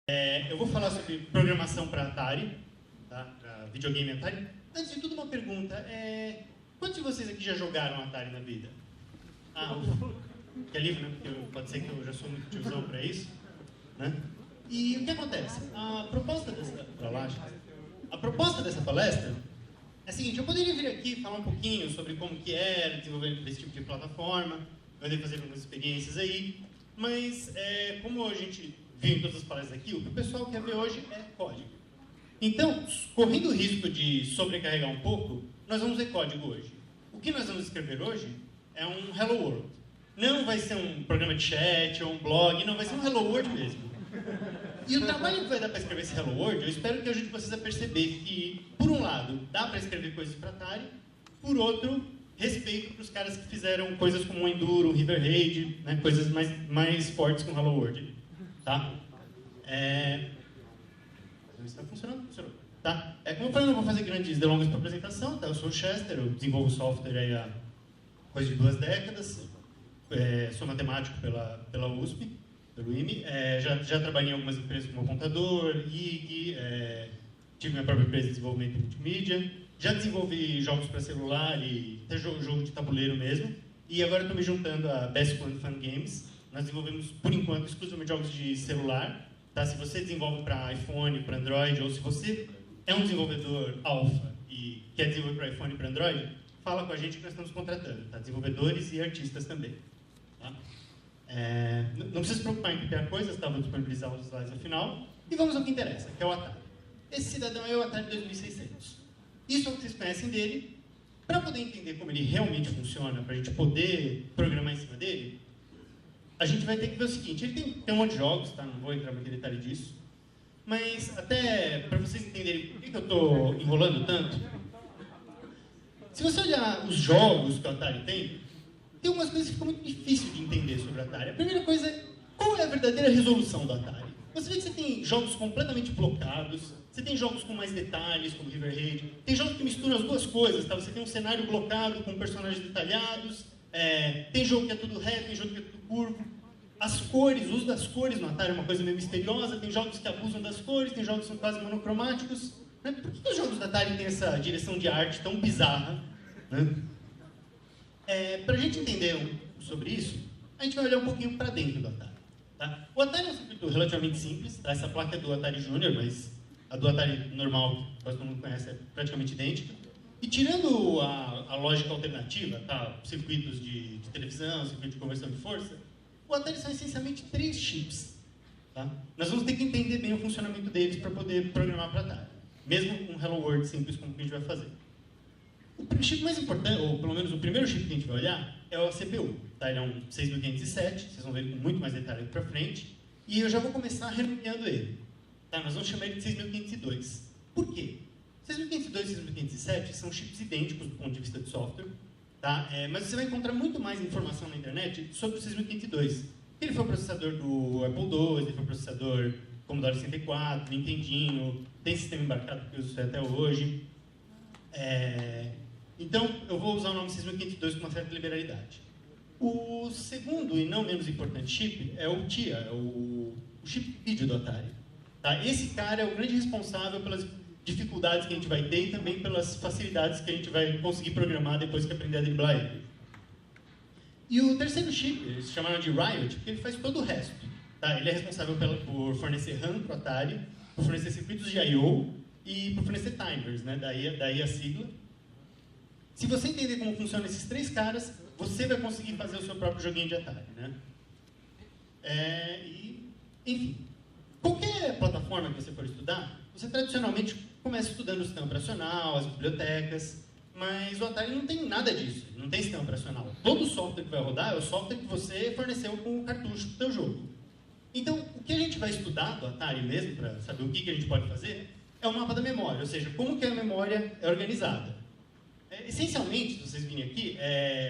Eu vou falar sobre programação para Atari, tá? Para videogame Atari. Antes de tudo, uma pergunta. Quantos de vocês aqui já jogaram Atari na vida? Que é livre, né? Porque pode ser que eu já sou muito tiozão para isso. Né? E o que acontece? A proposta dessa palestra é a seguinte: eu poderia vir aqui falar um pouquinho sobre como que era desenvolver esse tipo de plataforma, eu andei fazendo algumas experiências aí, mas como a gente viu em todas as palestras aqui, o que o pessoal quer ver hoje é código. Então, correndo o risco de sobrecarregar um pouco, nós vamos ver código hoje. O que nós vamos escrever hoje é um Hello World. Não vai ser um programa de chat ou um blog, não, vai ser um Hello World mesmo. E o trabalho que vai dar para escrever esse Hello World, eu espero que ajude vocês a perceber que, por um lado, dá para escrever coisas para Atari, por outro, respeito para os caras que fizeram coisas como o Enduro, o River Raid, né, coisas mais fortes com Hello World. Tá? Está funcionando? Funcionou. Tá? Como eu falei, eu não vou fazer grandes delongas para a apresentação. Tá? Eu sou o Chester, eu desenvolvo software aí há coisa de 2 décadas. Sou matemático pela USP, pelo IME. Já trabalhei em algumas empresas como Contador, IG, tive minha própria empresa de desenvolvimento multimídia. Já desenvolvi jogos para celular e até jogo de tabuleiro mesmo. E agora estou me juntando a Best Fun Games. Nós desenvolvemos, por enquanto, exclusivamente jogos de celular. Tá? Se você desenvolve para iPhone, para Android, ou se você é um desenvolvedor alfa e quer desenvolver para iPhone e para Android, fala com a gente que nós estamos contratando. Tá? Desenvolvedores e artistas também. Tá? Não precisa se preocupar em copiar coisas, tá? Vou disponibilizar os slides ao final. E vamos ao que interessa, que é o Atari. Esse cidadão é o Atari 2600. Isso é o que vocês conhecem dele. Para poder entender como ele realmente funciona, para a gente poder programar em cima dele, a gente vai ter que ver o seguinte: ele tem um monte de jogos, tá? Não vou entrar muito em detalhe disso, mas até para vocês entenderem por que eu estou enrolando tanto, se você olhar os jogos que o Atari tem algumas coisas que ficam muito difíceis de entender sobre o Atari. A primeira coisa é, qual é a verdadeira resolução do Atari? Você vê que você tem jogos completamente blocados, você tem jogos com mais detalhes, como River Raid, tem jogos que misturam as duas coisas, tá? Você tem um cenário blocado com personagens detalhados, tem jogo que é tudo reto, tem jogo que é tudo curvo. As cores, o uso das cores no Atari é uma coisa meio misteriosa, tem jogos que abusam das cores, tem jogos que são quase monocromáticos. Né? Por que os jogos do Atari têm essa direção de arte tão bizarra? Né? Para a gente entender sobre isso, a gente vai olhar um pouquinho para dentro do Atari. Tá? O Atari é um circuito relativamente simples, tá? Essa placa é do Atari Junior, mas a do Atari normal, que quase todo mundo conhece, é praticamente idêntica. E tirando a lógica alternativa, tá? Circuitos de televisão, circuito de conversão de força, o Atari são essencialmente 3 chips. Tá? Nós vamos ter que entender bem o funcionamento deles para poder programar para Atari. Mesmo um Hello World simples como que a gente vai fazer. O chip mais importante, ou pelo menos o primeiro chip que a gente vai olhar, é o CPU. Tá? Ele é um 6507, vocês vão ver com muito mais detalhe aqui para frente. E eu já vou começar renomeando ele. Tá? Nós vamos chamar ele de 6502. Por quê? 6502 e 6507 são chips idênticos do ponto de vista de software. Tá? Mas você vai encontrar muito mais informação na internet sobre o 6502. Ele foi o processador do Apple II, ele foi o processador Commodore 64, Nintendinho, tem sistema embarcado que eu uso até hoje. Então, eu vou usar o nome 6502 com uma certa liberalidade. O segundo, e não menos importante, chip é o TIA, é o chip de vídeo do Atari. Tá? Esse cara é o grande responsável pelas dificuldades que a gente vai ter e também pelas facilidades que a gente vai conseguir programar depois que aprender a driblar ele. E o terceiro chip, eles chamaram de Riot, porque ele faz todo o resto. Tá? Ele é responsável por fornecer RAM para o Atari, por fornecer circuitos de I/O e por fornecer timers, né? daí a sigla. Se você entender como funcionam esses 3 caras, você vai conseguir fazer o seu próprio joguinho de Atari. Né? Enfim, qualquer plataforma que você for estudar, você tradicionalmente começa estudando o sistema operacional, as bibliotecas, mas o Atari não tem nada disso, não tem sistema operacional. Todo software que vai rodar é o software que você forneceu com o cartucho do seu jogo. Então, o que a gente vai estudar do Atari mesmo, para saber o que a gente pode fazer, é o mapa da memória, ou seja, como que a memória é organizada. Essencialmente, se vocês virem aqui,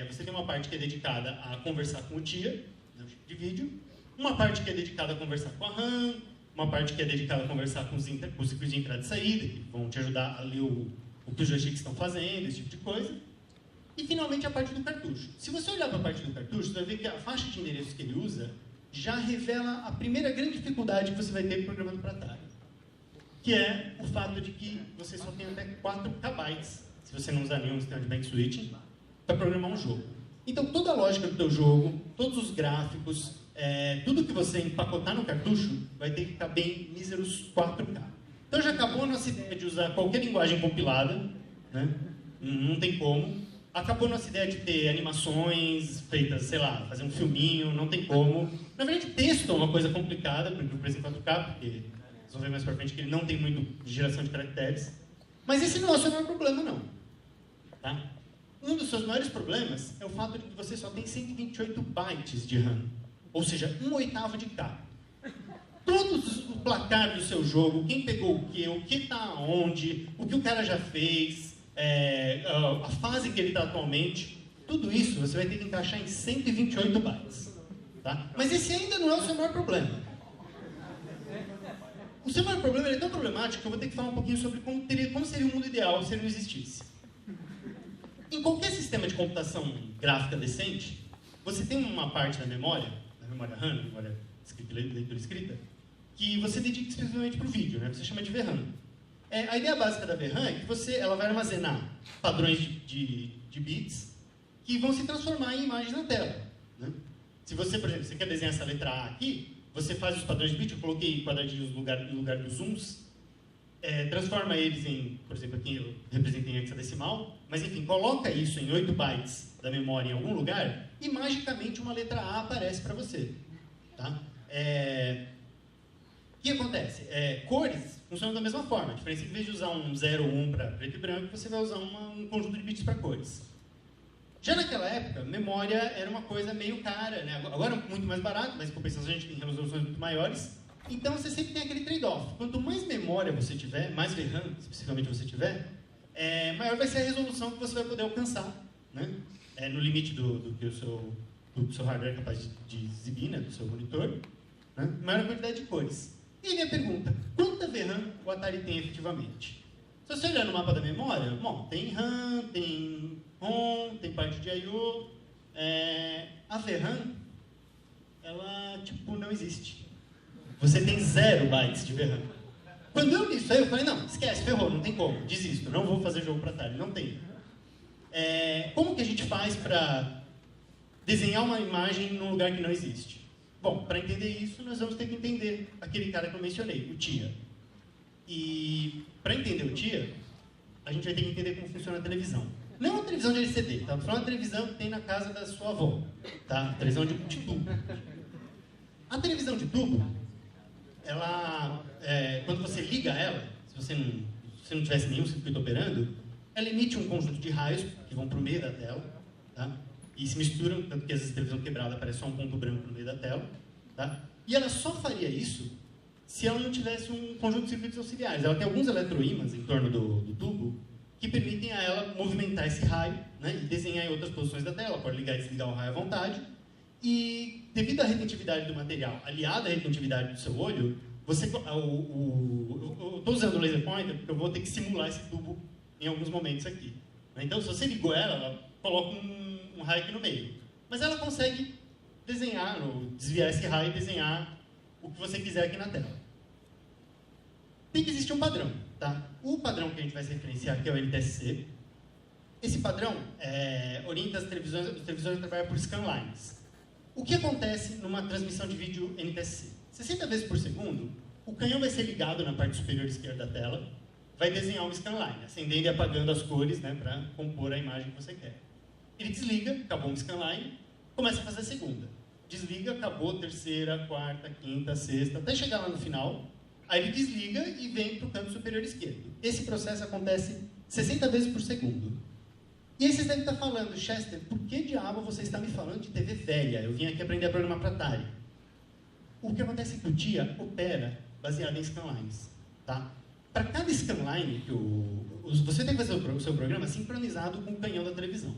você tem uma parte que é dedicada a conversar com o TIA, né, o chip de vídeo, uma parte que é dedicada a conversar com a RAM, uma parte que é dedicada a conversar com os circuitos de entrada e saída, que vão te ajudar a ler o que os joysticks estão fazendo, esse tipo de coisa. E, finalmente, a parte do cartucho. Se você olhar para a parte do cartucho, você vai ver que a faixa de endereços que ele usa já revela a primeira grande dificuldade que você vai ter programando para Atari, que é o fato de que você só tem até 4 KB, se você não usar nenhum sistema de bank switching, para programar um jogo. Então, toda a lógica do teu jogo, todos os gráficos, tudo que você empacotar no cartucho, vai ter que caber em míseros 4K. Então, já acabou a nossa ideia de usar qualquer linguagem compilada, né? Não tem como. Acabou a nossa ideia de ter animações feitas, sei lá, fazer um filminho, não tem como. Na verdade, texto é uma coisa complicada, porque o preço em 4K, porque vocês vão ver mais pra frente que ele não tem muito geração de caracteres. Mas esse não é o seu maior problema, não. Tá? Um dos seus maiores problemas é o fato de que você só tem 128 bytes de RAM, ou seja, 1/8 de K. Todos o placar do seu jogo, quem pegou o que está onde, o que o cara já fez, a fase que ele está atualmente, tudo isso você vai ter que encaixar em 128 bytes. Tá? Mas esse ainda não é o seu maior problema. O seu maior problema é tão problemático que eu vou ter que falar um pouquinho sobre como seria o mundo ideal se ele não existisse. Em qualquer sistema de computação gráfica decente, você tem uma parte da memória RAM, memória leitura escrita, que você dedica especificamente para o vídeo, né? Você chama de VRAM. A ideia básica da VRAM é que ela vai armazenar padrões de bits que vão se transformar em imagens na tela. Né? Se você, por exemplo, você quer desenhar essa letra A aqui, você faz os padrões de bits, eu coloquei quadradinhos no lugar dos zooms, transforma eles em, por exemplo, aqui eu representei em hexadecimal, mas enfim, coloca isso em 8 bytes da memória em algum lugar e magicamente uma letra A aparece para você. Tá? O que acontece? Cores funcionam da mesma forma. A diferença é que, em vez de usar um 0 ou 1 para preto e branco, você vai usar um conjunto de bits para cores. Já naquela época, memória era uma coisa meio cara, né? Agora é muito mais barato, mas em compensação a gente tem resoluções muito maiores. Então você sempre tem aquele trade-off. Quanto mais memória você tiver, mais VRAM especificamente você tiver, maior vai ser a resolução que você vai poder alcançar, né? No limite do que o seu hardware é capaz de exibir, né? Do seu monitor, né? Maior a quantidade de cores. E aí minha pergunta, quanta VRAM o Atari tem efetivamente? Se você olhar no mapa da memória, bom, tem RAM, tem ROM, tem parte de I/O. A VRAM, ela, tipo, não existe. Você tem 0 bytes de VRAM. Quando eu li isso aí, eu falei, não, esquece, ferrou, não tem como, desisto, não vou fazer jogo para Atari, não tem. Como que a gente faz para desenhar uma imagem num lugar que não existe? Bom, para entender isso, nós vamos ter que entender aquele cara que eu mencionei, o TIA. E para entender o TIA, a gente vai ter que entender como funciona a televisão. Não a televisão de LCD, tá? Vou falar uma televisão que tem na casa da sua avó, tá? Televisão de tubo. A televisão de tubo, ela, quando você liga ela, se você não tivesse nenhum circuito operando, ela emite um conjunto de raios que vão para o meio da tela, tá? E se misturam, tanto que às vezes a televisão quebrada aparece só um ponto branco no meio da tela, tá? E ela só faria isso se ela não tivesse um conjunto de circuitos auxiliares. Ela tem alguns eletroímãs em torno do tubo que permitem a ela movimentar esse raio, né, e desenhar em outras posições da tela. Pode ligar e desligar o raio à vontade. E devido à retentividade do material, aliada à retentividade do seu olho, eu estou usando o laser pointer porque eu vou ter que simular esse tubo em alguns momentos aqui. Então, se você ligou ela coloca um raio aqui no meio. Mas ela consegue desenhar, ou desviar esse raio e desenhar o que você quiser aqui na tela. Tem que existir um padrão, tá? O padrão que a gente vai se referenciar aqui é o NTSC. Esse padrão orienta os televisores a trabalhar por scanlines. O que acontece numa transmissão de vídeo NTSC? 60 vezes por segundo, o canhão vai ser ligado na parte superior esquerda da tela, vai desenhar uma scanline, acendendo e apagando as cores, né, para compor a imagem que você quer. Ele desliga, acabou uma scanline, começa a fazer a segunda. Desliga, acabou a terceira, quarta, quinta, sexta, até chegar lá no final. Aí ele desliga e vem para o canto superior esquerdo. Esse processo acontece 60 vezes por segundo. E aí vocês devem estar falando, Chester, por que diabo você está me falando de TV velha? Eu vim aqui aprender a programar para Atari. O que acontece é que o TIA opera baseado em scanlines. Tá? Para cada scanline, você tem que fazer o seu programa sincronizado com o canhão da televisão.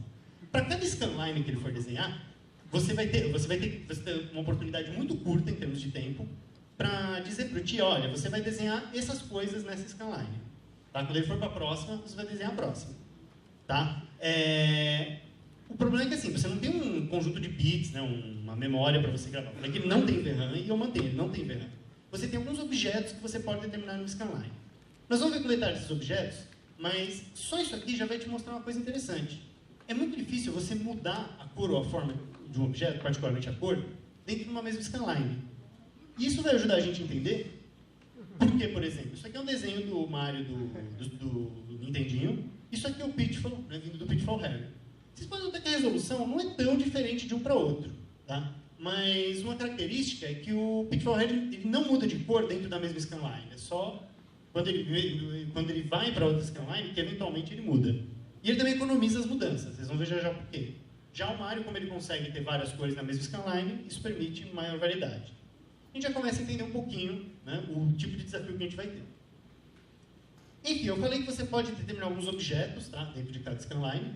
Para cada scanline que ele for desenhar, você vai ter uma oportunidade muito curta em termos de tempo para dizer para o TIA, olha, você vai desenhar essas coisas nessa scanline. Tá? Quando ele for para a próxima, você vai desenhar a próxima. Tá? O problema é que assim, você não tem um conjunto de bits, né, um uma memória para você gravar. Falei que ele não tem VRAM e eu mantenho, ele não tem VRAM. Você tem alguns objetos que você pode determinar no scanline. Nós vamos ver com detalhes esses objetos, mas só isso aqui já vai te mostrar uma coisa interessante. É muito difícil você mudar a cor ou a forma de um objeto, particularmente a cor, dentro de uma mesma scanline. E isso vai ajudar a gente a entender por que, por exemplo, isso aqui é um desenho do Mario do Nintendinho, isso aqui é o Pitfall, né, vindo do Pitfall Harry. Vocês podem notar que a resolução não é tão diferente de um para outro, tá? Mas uma característica é que o Pitfall Harry ele não muda de cor dentro da mesma scanline, é só quando ele vai para outra scanline que eventualmente ele muda. E ele também economiza as mudanças, vocês vão ver já por quê. Já o Mario, como ele consegue ter várias cores na mesma scanline, isso permite maior variedade. A gente já começa a entender um pouquinho, né, o tipo de desafio que a gente vai ter. Enfim, eu falei que você pode determinar alguns objetos, tá, dentro de cada scanline,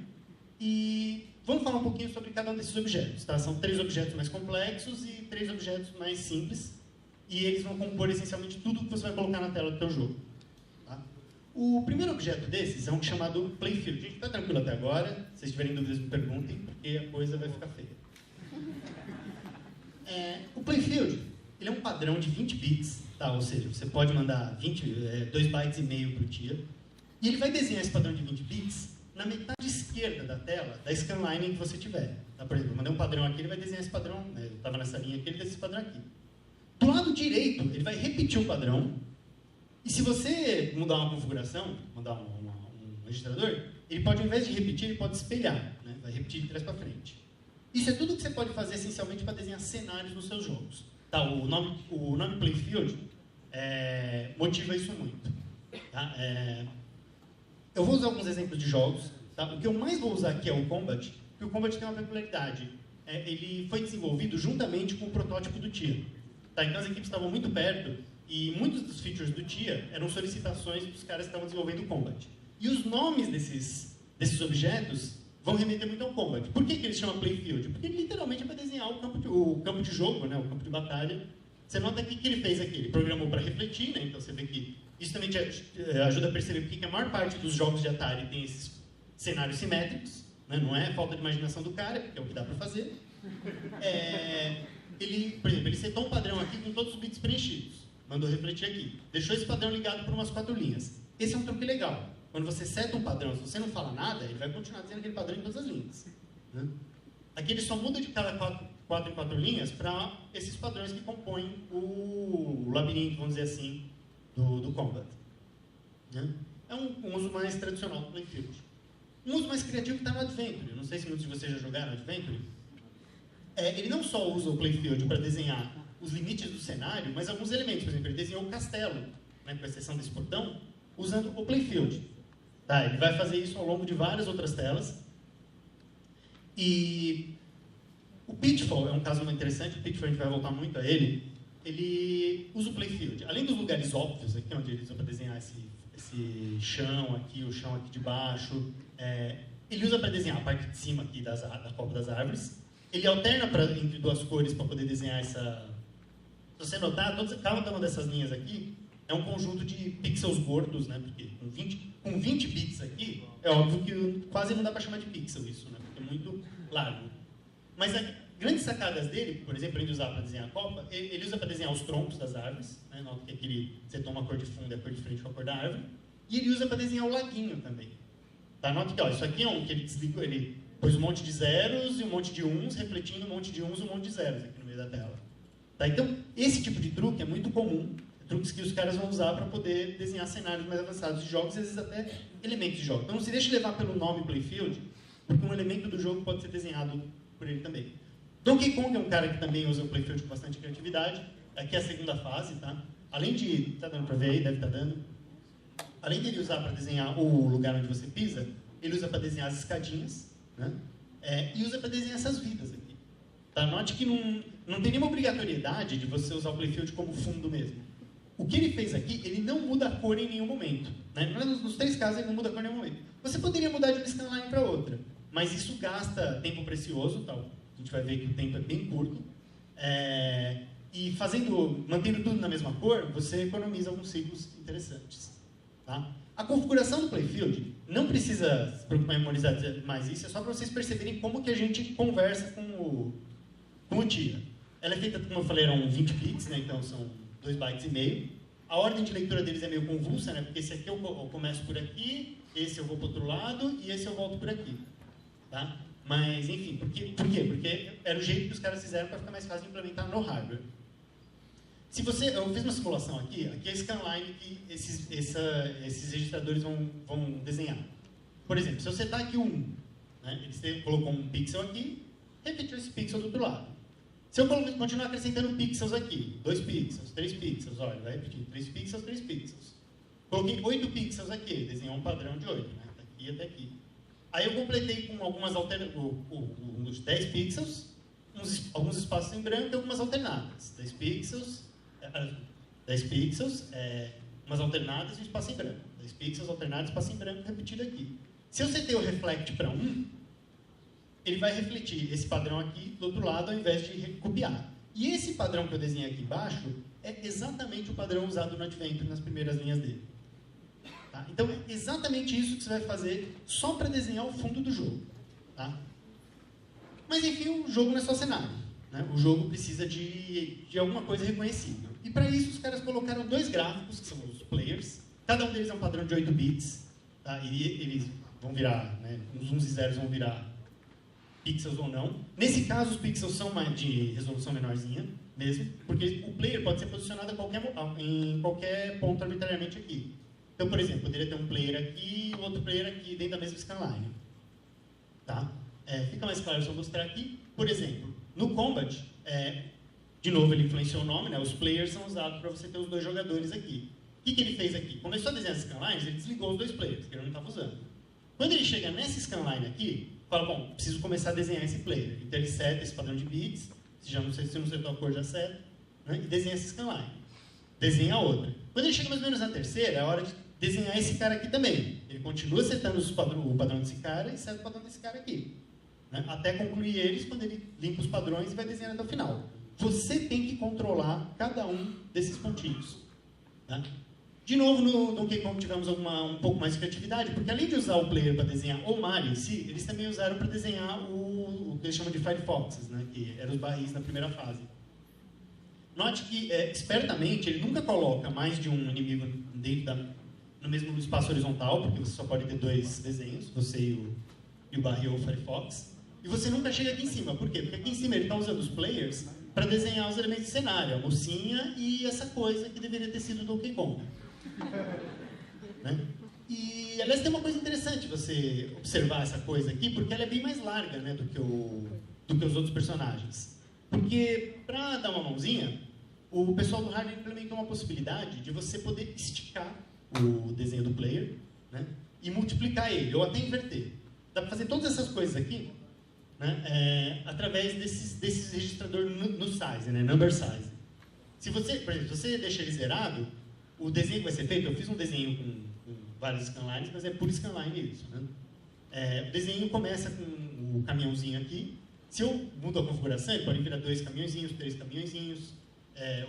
e vamos falar um pouquinho sobre cada um desses objetos. Tá? São 3 objetos mais complexos e 3 objetos mais simples, e eles vão compor essencialmente tudo que você vai colocar na tela do teu jogo. Tá? O primeiro objeto desses é um chamado Playfield. Gente, está tranquilo até agora? Se vocês tiverem dúvidas, me perguntem, porque a coisa vai ficar feia. O Playfield, ele é um padrão de 20 bits, tá? Ou seja, você pode mandar 2 bytes e meio por dia, e ele vai desenhar esse padrão de 20 bits na metade esquerda da tela, da scanline que você tiver. Tá? Por exemplo, eu mandei um padrão aqui, ele vai desenhar esse padrão, né? Eu estava nessa linha aqui, ele desenha esse padrão aqui. Do lado direito, ele vai repetir o padrão, e se você mudar uma configuração, mudar um registrador, ele pode, ao invés de repetir, ele pode espelhar, né? Vai repetir de trás para frente. Isso é tudo que você pode fazer, essencialmente, para desenhar cenários nos seus jogos. Tá? O nome Playfield motiva isso muito. Tá? Eu vou usar alguns exemplos de jogos. Tá? O que eu mais vou usar aqui é o Combat, porque o Combat tem uma peculiaridade. Ele foi desenvolvido juntamente com o protótipo do TIA. Tá? Então as equipes estavam muito perto e muitos dos features do TIA eram solicitações dos caras que estavam desenvolvendo o Combat. E os nomes desses objetos vão remeter muito ao Combat. Por que ele se chama Playfield? Porque ele literalmente é para desenhar o campo de jogo, né? O campo de batalha. Você nota aqui que ele fez aqui, ele programou para refletir, né? Então você vê que isso também te ajuda a perceber porque que a maior parte dos jogos de Atari tem esses cenários simétricos, né? Não é falta de imaginação do cara, porque é o que dá para fazer. Por exemplo, ele setou um padrão aqui com todos os bits preenchidos, mandou refletir aqui, deixou esse padrão ligado por umas 4 linhas. Esse é um truque legal. Quando você seta um padrão, se você não fala nada, ele vai continuar dizendo aquele padrão em todas as linhas. Né? Aqui ele só muda de cada 4 em 4 linhas para esses padrões que compõem o labirinto, vamos dizer assim, do Combat. Né? É um uso mais tradicional do Playfield. Um uso mais criativo que está no Adventure. Não sei se muitos de vocês já jogaram Adventure. Ele não só usa o Playfield para desenhar os limites do cenário, mas alguns elementos. Por exemplo, ele desenhou o castelo, né, com exceção desse portão, usando o Playfield. Tá, ele vai fazer isso ao longo de várias outras telas. E o Pitfall é um caso muito interessante. O Pitfall, a gente vai voltar muito a ele. Ele usa o Playfield. Além dos lugares óbvios, aqui onde ele usa para desenhar esse chão aqui, o chão aqui de baixo, ele usa para desenhar a parte de cima aqui da copa das árvores. Ele alterna entre 2 cores para poder desenhar essa... Se você notar, cada uma dessas linhas aqui é um conjunto de pixels gordos, né? Porque com 20 bits aqui, é óbvio que quase não dá para chamar de pixel isso, né? Porque é muito largo. Mas as grandes sacadas dele, por exemplo, além de usar para desenhar a copa, ele usa para desenhar os troncos das árvores, né? Nota que você toma a cor de fundo e a cor de frente com a cor da árvore. E ele usa para desenhar o laguinho também. Tá? Nota que isso aqui é um que ele desligou, ele pôs um monte de zeros e um monte de uns, refletindo um monte de uns e um monte de zeros aqui no meio da tela. Tá? Então, esse tipo de truque é muito comum. Truques que os caras vão usar para poder desenhar cenários mais avançados de jogos e às vezes até elementos de jogo. Então não se deixe levar pelo nome Playfield, porque um elemento do jogo pode ser desenhado por ele também. Donkey Kong é um cara que também usa o Playfield com bastante criatividade. Aqui é a segunda fase, tá? Além de... Tá dando para ver aí? Deve estar dando. Além de ele usar para desenhar o lugar onde você pisa, ele usa para desenhar as escadinhas, né? E usa para desenhar essas vidas aqui. Tá? Note que não tem nenhuma obrigatoriedade de você usar o Playfield como fundo mesmo. O que ele fez aqui, ele não muda a cor em nenhum momento. Né? Nos 3 casos, ele não muda a cor em nenhum momento. Você poderia mudar de uma scanline para outra, mas isso gasta tempo precioso, tal. A gente vai ver que o tempo é bem curto. E mantendo tudo na mesma cor, você economiza alguns ciclos interessantes. Tá? A configuração do Playfield, não precisa se preocupar em memorizar mais isso, é só para vocês perceberem como que a gente conversa com como tira. Ela é feita, como eu falei, eram 20 bits, né? Então são 2,5 bytes. A ordem de leitura deles é meio convulsa, né? Porque esse aqui eu começo por aqui, esse eu vou para o outro lado e esse eu volto por aqui. Tá? Mas, enfim, por quê? Porque era o jeito que os caras fizeram para ficar mais fácil de implementar no hardware. Eu fiz uma simulação aqui é a scanline que esses registradores vão desenhar. Por exemplo, se eu setar aqui né, ele colocou um pixel aqui, repetiu esse pixel do outro lado. Se eu continuar acrescentando pixels aqui, 2 pixels, 3 pixels, olha, vai repetir, 3 pixels, 3 pixels. Coloquei 8 pixels aqui, desenhou um padrão de 8, né, daqui até aqui. Aí eu completei com algumas uns 10 pixels, alguns espaços em branco e algumas alternadas. 10 pixels, umas alternadas e um espaço em branco. 10 pixels, alternados, espaço em branco, repetido aqui. Se eu setei o reflect para 1, ele vai refletir esse padrão aqui do outro lado ao invés de copiar. E esse padrão que eu desenhei aqui embaixo é exatamente o padrão usado no Adventure nas primeiras linhas dele. Tá? Então é exatamente isso que você vai fazer só para desenhar o fundo do jogo. Tá? Mas enfim, o jogo não é só cenário. Né? O jogo precisa de alguma coisa reconhecível. E para isso os caras colocaram 2 gráficos, que são os players. Cada um deles é um padrão de 8 bits. Tá? E eles vão virar, né? Os 1 e 0 vão virar pixels ou não. Nesse caso, os pixels são de resolução menorzinha mesmo, porque o player pode ser posicionado em qualquer ponto arbitrariamente aqui. Então, por exemplo, poderia ter um player aqui e outro player aqui dentro da mesma scanline. Tá? Fica mais claro se eu mostrar aqui. Por exemplo, no Combat, de novo ele influenciou o nome, né? Os players são usados para você ter os 2 jogadores aqui. O que ele fez aqui? Começou a desenhar as scanlines, ele desligou os 2 players, que ele não estava usando. Quando ele chega nessa scanline aqui, fala, bom, preciso começar a desenhar esse player. Então ele seta esse padrão de bits, se não setou a cor, já seta, né? E desenha essa scanline. Desenha a outra. Quando ele chega mais ou menos na terceira, é a hora de desenhar esse cara aqui também. Ele continua setando o padrão desse cara e seta o padrão desse cara aqui. Né? Até concluir eles, quando ele limpa os padrões e vai desenhando até o final. Você tem que controlar cada um desses pontinhos. Né? De novo, no Donkey Kong tivemos um pouco mais de criatividade, porque além de usar o player para desenhar o Mario em si, eles também usaram para desenhar o que eles chamam de Firefoxes, né? Que eram os barris na primeira fase. Note que, espertamente, ele nunca coloca mais de um inimigo no mesmo espaço horizontal, porque você só pode ter 2 desenhos, você e o barril ou o Firefox. E você nunca chega aqui em cima. Por quê? Porque aqui em cima ele está usando os players para desenhar os elementos de cenário, a mocinha e essa coisa que deveria ter sido o Donkey Kong. Né? E, aliás, tem uma coisa interessante você observar essa coisa aqui, porque ela é bem mais larga, né, do que os outros personagens. Porque, para dar uma mãozinha, o pessoal do hardware implementou uma possibilidade de você poder esticar o desenho do player, né, e multiplicar ele, ou até inverter. Dá para fazer todas essas coisas aqui, né, através desses registradores no size, né, number size. Se você, por exemplo, se você deixa ele zerado, o desenho que vai ser feito, eu fiz um desenho com várias scanlines, mas é por scanline isso. Né? O desenho começa com o caminhãozinho aqui. Se eu mudo a configuração, ele pode virar 2 caminhõezinhos, 3 caminhõezinhos,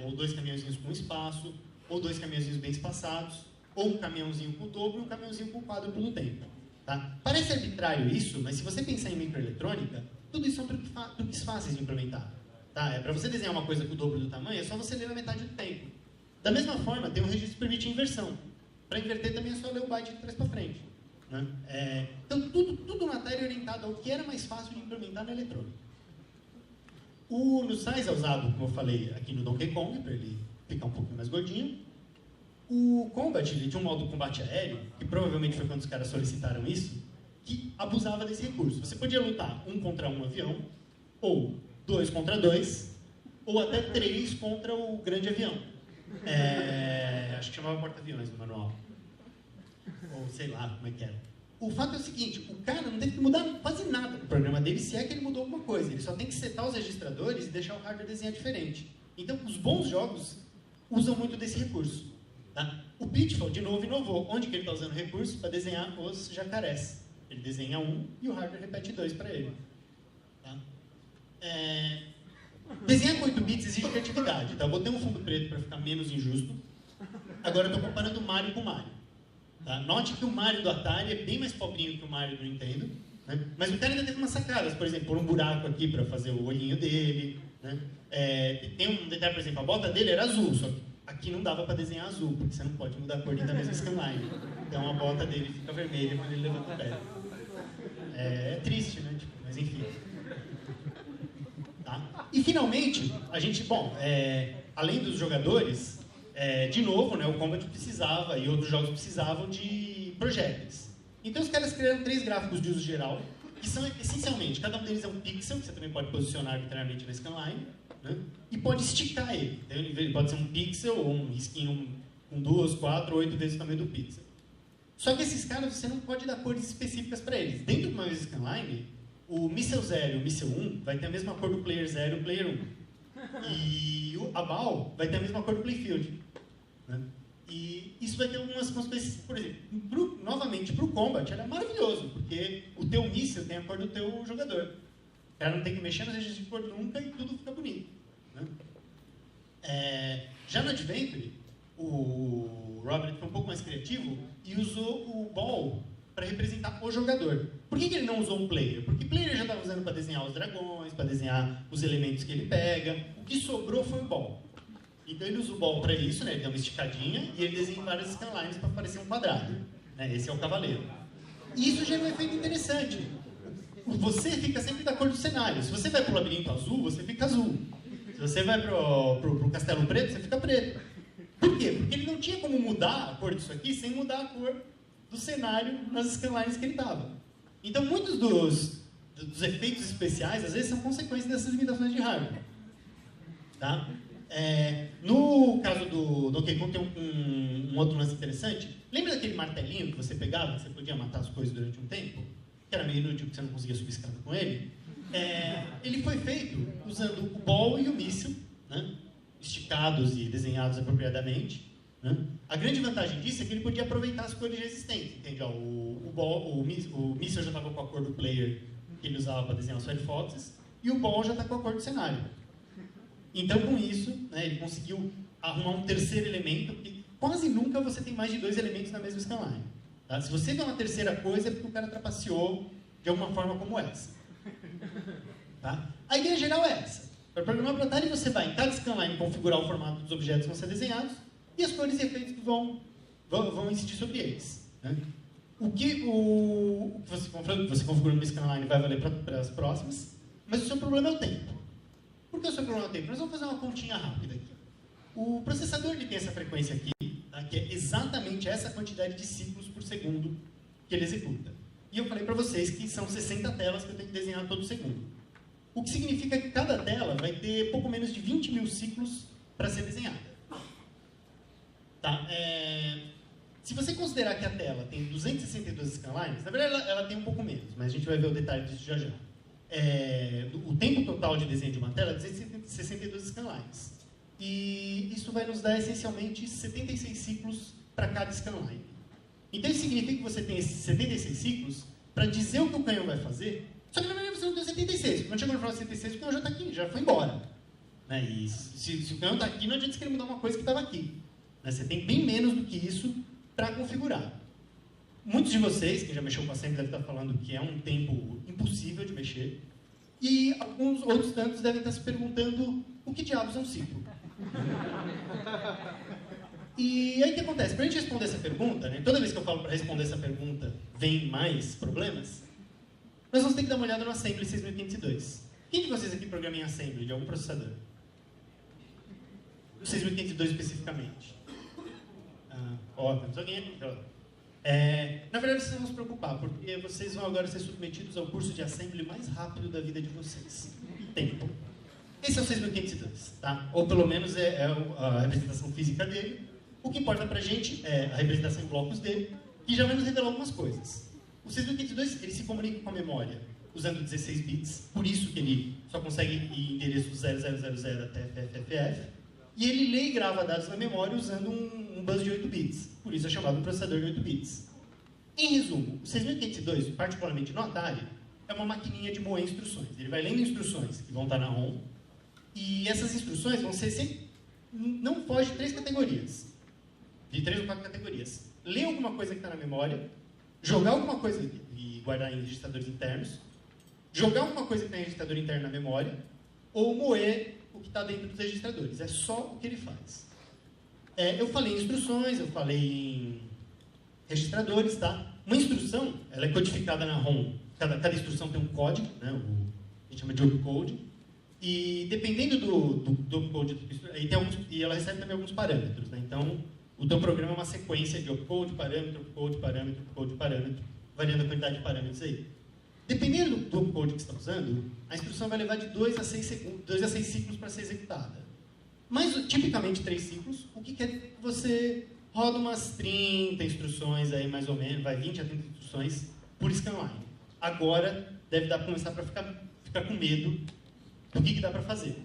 ou 2 caminhãozinhos com espaço, ou 2 caminhãozinhos bem espaçados, ou um caminhãozinho com o dobro e um caminhãozinho com o quádruplo do tempo. Tá? Parece arbitrário isso, mas se você pensar em microeletrônica, tudo isso são truques fáceis de implementar. Tá? Para você desenhar uma coisa com o dobro do tamanho, é só você ler na metade do tempo. Da mesma forma, tem um registro que permite inversão. Para inverter também é só ler o byte de trás para frente. Né? Então, tudo na Atari é orientado ao que era mais fácil de implementar na eletrônica. No size é usado, como eu falei, aqui no Donkey Kong, para ele ficar um pouquinho mais gordinho. O Combat, ele tinha um modo de combate aéreo, que provavelmente foi quando os caras solicitaram isso, que abusava desse recurso. Você podia lutar 1 contra 1 avião, ou 2 contra 2, ou até 3 contra o grande avião. Acho que chamava porta-aviões no manual. Ou sei lá como é que era. O fato é o seguinte, o cara não teve que mudar quase nada no programa dele, se é que ele mudou alguma coisa. Ele só tem que setar os registradores e deixar o hardware desenhar diferente. Então, os bons jogos usam muito desse recurso. Tá? O Pitfall, de novo, inovou. Onde que ele está usando recurso? Para desenhar os jacarés. Ele desenha 1 e o hardware repete 2 para ele. Tá? Desenhar com 8 bits exige criatividade. Tá? Eu botei um fundo preto para ficar menos injusto. Agora eu estou comparando o Mario com o Mario. Tá? Note que o Mario do Atari é bem mais pobrinho que o Mario do Nintendo. Né? Mas o cara ainda teve umas sacadas, por exemplo, pôr um buraco aqui para fazer o olhinho dele. Né? Tem um detalhe, por exemplo, a bota dele era azul, só que aqui não dava para desenhar azul, porque você não pode mudar a cor dentro da mesma scanline. Então a bota dele fica vermelha quando ele levanta o pé. É triste, né? Tipo, mas enfim. Tá? E finalmente, a gente, além dos jogadores, de novo, né, o Combat precisava e outros jogos precisavam de projéteis. Então os caras criaram 3 gráficos de uso geral, que são essencialmente, cada um deles é um pixel, que você também pode posicionar arbitrariamente na scanline, né, e pode esticar ele. Então ele pode ser um pixel ou um risquinho com 2, 4, 8 vezes o tamanho do pixel. Só que esses caras você não pode dar cores específicas para eles. Dentro de uma mesma scanline, o míssel 0 e o míssel 1 vai ter a mesma cor do player 0 e o player 1. E a ball vai ter a mesma cor do playfield. Né? E isso vai ter algumas consequências, por exemplo, novamente para o Combat, era maravilhoso, porque o teu míssil tem a cor do teu jogador. O cara não tem que mexer nas registros de cor nunca e tudo fica bonito. Né? Já no Adventure, o Robert foi um pouco mais criativo e usou o ball para representar o jogador. Por que ele não usou um player? Porque o player já estava usando para desenhar os dragões, para desenhar os elementos que ele pega. O que sobrou foi o ball. Então ele usa o ball para isso, né? Ele dá uma esticadinha e ele desenha várias scanlines para parecer um quadrado. Né? Esse é o cavaleiro. E isso gera um efeito interessante. Você fica sempre da cor do cenário. Se você vai para o labirinto azul, você fica azul. Se você vai para o castelo preto, você fica preto. Por quê? Porque ele não tinha como mudar a cor disso aqui sem mudar a cor do cenário nas scanlines que ele estava. Então muitos dos efeitos especiais, às vezes, são consequências dessas limitações de hardware. Tá? No caso do Donkey Kong tem um outro lance interessante. Lembra daquele martelinho que você pegava, que você podia matar as coisas durante um tempo? Que era meio inútil, porque você não conseguia subir escada com ele. Ele foi feito usando o ball e o míssil, né? Esticados e desenhados apropriadamente. Né? A grande vantagem disso é que ele podia aproveitar as cores existentes. Entende? O míssil já estava com a cor do player que ele usava para desenhar os Firefoxes, e o ball já está com a cor do cenário. Então, com isso, né, ele conseguiu arrumar um terceiro elemento, porque quase nunca você tem mais de 2 elementos na mesma scanline. Tá? Se você vê uma terceira coisa, é porque o cara trapaceou de alguma forma como essa. Tá? A ideia geral é essa. Para programar para Atari, você vai em cada scanline configurar o formato dos objetos que vão ser desenhados e as cores e efeitos que vão incidir sobre eles. Né? O que você configura numa scanline vai valer para as próximas, mas o seu problema é o tempo. Por que o seu problema é o tempo? Nós vamos fazer uma continha rápida aqui. O processador ele tem essa frequência aqui, tá? Que é exatamente essa quantidade de ciclos por segundo que ele executa. E eu falei para vocês que são 60 telas que eu tenho que desenhar todo segundo. O que significa que cada tela vai ter pouco menos de 20 mil ciclos para ser desenhada. Tá? Se você considerar que a tela tem 262 scanlines, na verdade ela tem um pouco menos, mas a gente vai ver o detalhe disso já já. O tempo total de desenho de uma tela é 262 scanlines. E isso vai nos dar essencialmente 76 ciclos para cada scanline. Então isso significa que você tem esses 76 ciclos para dizer o que o canhão vai fazer. Só que na verdade você não tem 76. Quando chegou no final 76, o canhão já está aqui, já foi embora. Né? E se o canhão está aqui, não adianta você querer mudar uma coisa que estava aqui. Né? Você tem bem menos do que isso para configurar. Muitos de vocês, que já mexeu com a assembly, devem estar falando que é um tempo impossível de mexer. E alguns outros tantos devem estar se perguntando o que diabos é um ciclo. E aí o que acontece? Para a gente responder essa pergunta, né, toda vez que eu falo para responder essa pergunta, vem mais problemas, nós vamos ter que dar uma olhada no Assembly 6502. Quem de vocês aqui programa em Assembly de algum processador? O 6502 especificamente. Temos alguém aqui. Na verdade, vocês vão se preocupar, porque vocês vão agora ser submetidos ao curso de Assembly mais rápido da vida de vocês. Tempo. Esse é o 6502, tá? Ou pelo menos é a representação física dele. O que importa pra gente é a representação em blocos dele, que já vai nos revelar algumas coisas. O 6502, ele se comunica com a memória usando 16 bits, por isso que ele só consegue ir endereço 0000 até FFFF, e ele lê e grava dados na memória usando um bus de 8 bits, por isso é chamado de processador de 8 bits. Em resumo, o 6502, particularmente no Atari, é uma maquininha de moer instruções. Ele vai lendo instruções que vão estar na ROM, e essas instruções vão ser sempre... não foge de 3 categorias. De 3 ou 4 categorias. Lê alguma coisa que está na memória, jogar alguma coisa e guardar em registradores internos, jogar alguma coisa que tem registrador interno na memória, ou moer o que está dentro dos registradores. É só o que ele faz. Eu falei em instruções, eu falei em registradores, tá? Uma instrução, ela é codificada na ROM. Cada instrução tem um código, né? A gente chama de opcode. E dependendo do opcode, e ela recebe também alguns parâmetros, né? Então, o teu programa é uma sequência de opcode, parâmetro, opcode, parâmetro, opcode, parâmetro, variando a quantidade de parâmetros aí. Dependendo do opcode que você está usando, a instrução vai levar de 2 a 6 ciclos para ser executada. Mas, tipicamente, 3 ciclos, o que quer dizer que você roda umas 30 instruções aí, mais ou menos, vai 20 a 30 instruções por scanline. Agora, deve dar para começar para ficar com medo do que dá para fazer.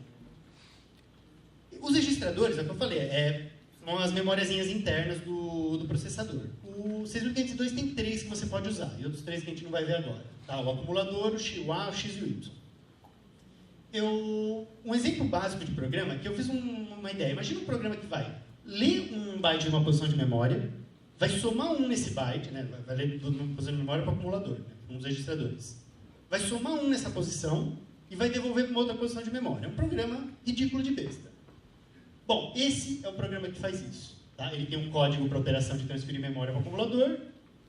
Os registradores, é o que eu falei, são as memóriazinhas internas do processador. O 6502 tem 3 que você pode usar, e outros 3 que a gente não vai ver agora. Tá? O acumulador, o A, o X e o Y. Um exemplo básico de programa, que eu fiz uma ideia. Imagina um programa que vai ler um byte de uma posição de memória, vai somar um nesse byte, né? Vai ler uma posição de memória para o acumulador, né? Com os registradores. Vai somar um nessa posição e vai devolver para uma outra posição de memória. É um programa ridículo de besta. Bom, esse é o programa que faz isso. Tá? Ele tem um código para operação de transferir memória para o acumulador,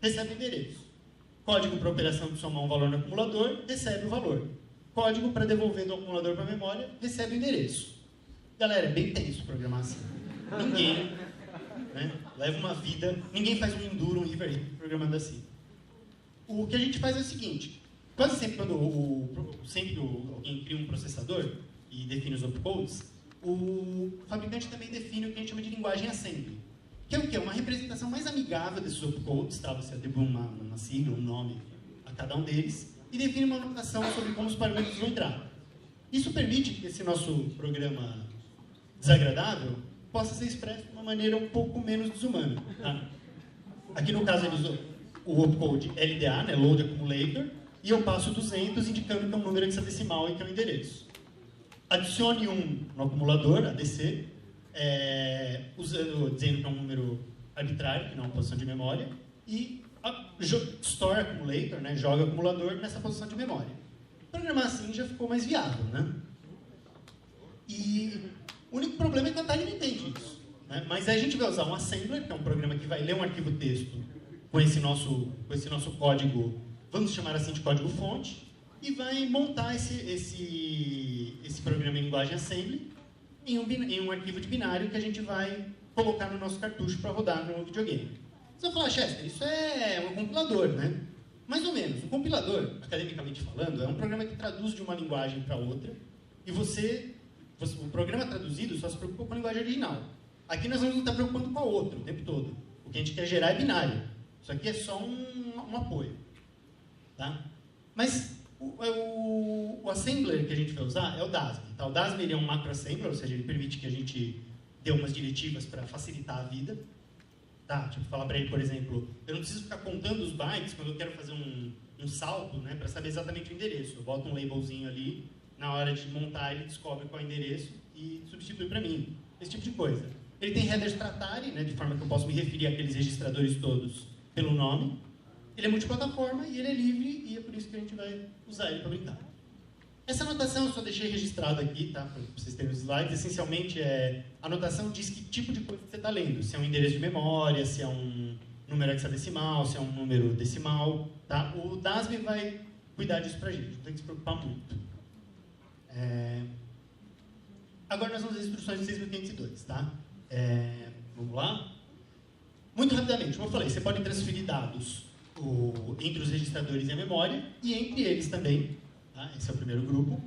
recebe o endereço. Código para operação de somar um valor no acumulador, recebe o valor. Código para devolver do acumulador para a memória, recebe o endereço. Galera, é bem tenso programar assim. Ninguém, né, leva uma vida, ninguém faz um Enduro, um River programando assim. O que a gente faz é o seguinte, quase sempre quando alguém cria um processador e define os opcodes, o fabricante também define o que a gente chama de linguagem assembly. Que é o quê? Uma representação mais amigável desses opcodes, tá? Você atribui uma sigla, um nome a cada um deles, e define uma anotação sobre como os parâmetros vão entrar. Isso permite que esse nosso programa desagradável possa ser expresso de uma maneira um pouco menos desumana. Tá? Aqui no caso ele usou o opcode LDA, né, Load Accumulator, e eu passo 200 indicando que é um número hexadecimal e que é um endereço. Adicione 1 no acumulador, ADC, dizendo que é um número arbitrário, que não é uma posição de memória, e store accumulator, né, joga acumulador nessa posição de memória. Programar assim já ficou mais viável, né? E o único problema é que a Atari não entende isso. Né? Mas aí a gente vai usar um assembler, que é um programa que vai ler um arquivo texto com esse nosso código, vamos chamar assim de código-fonte, e vai montar esse programa em linguagem assembly em um arquivo de binário que a gente vai colocar no nosso cartucho para rodar no videogame. Você vai falar, Chester, isso é um compilador, né? Mais ou menos. Um compilador, academicamente falando, é um programa que traduz de uma linguagem para outra e o programa traduzido só se preocupa com a linguagem original. Aqui nós vamos estar preocupando com a outra o tempo todo. O que a gente quer gerar é binário. Isso aqui é só um apoio. Tá? Mas o assembler que a gente vai usar é o DASM. Tá? O DASM ele é um macroassembler, ou seja, ele permite que a gente dê umas diretivas para facilitar a vida. Tá? Tipo, falar para ele, por exemplo, eu não preciso ficar contando os bytes quando eu quero fazer um salto, né, para saber exatamente o endereço. Eu boto um labelzinho ali, na hora de montar ele descobre qual é o endereço e substitui para mim. Esse tipo de coisa. Ele tem headers tratari, né, de forma que eu posso me referir àqueles registradores todos pelo nome. Ele é multiplataforma e ele é livre e é por isso que a gente vai usar ele para brincar. Essa anotação eu só deixei registrado aqui, tá? Para vocês terem os slides. Essencialmente, a anotação diz que tipo de coisa você está lendo. Se é um endereço de memória, se é um número hexadecimal, se é um número decimal. Tá? O DASM vai cuidar disso para a gente, não tem que se preocupar muito. Agora nós vamos às instruções de 6502. Tá? Vamos lá? Muito rapidamente, como eu falei, você pode transferir dados entre os registradores e a memória, e entre eles também. Tá? Esse é o primeiro grupo.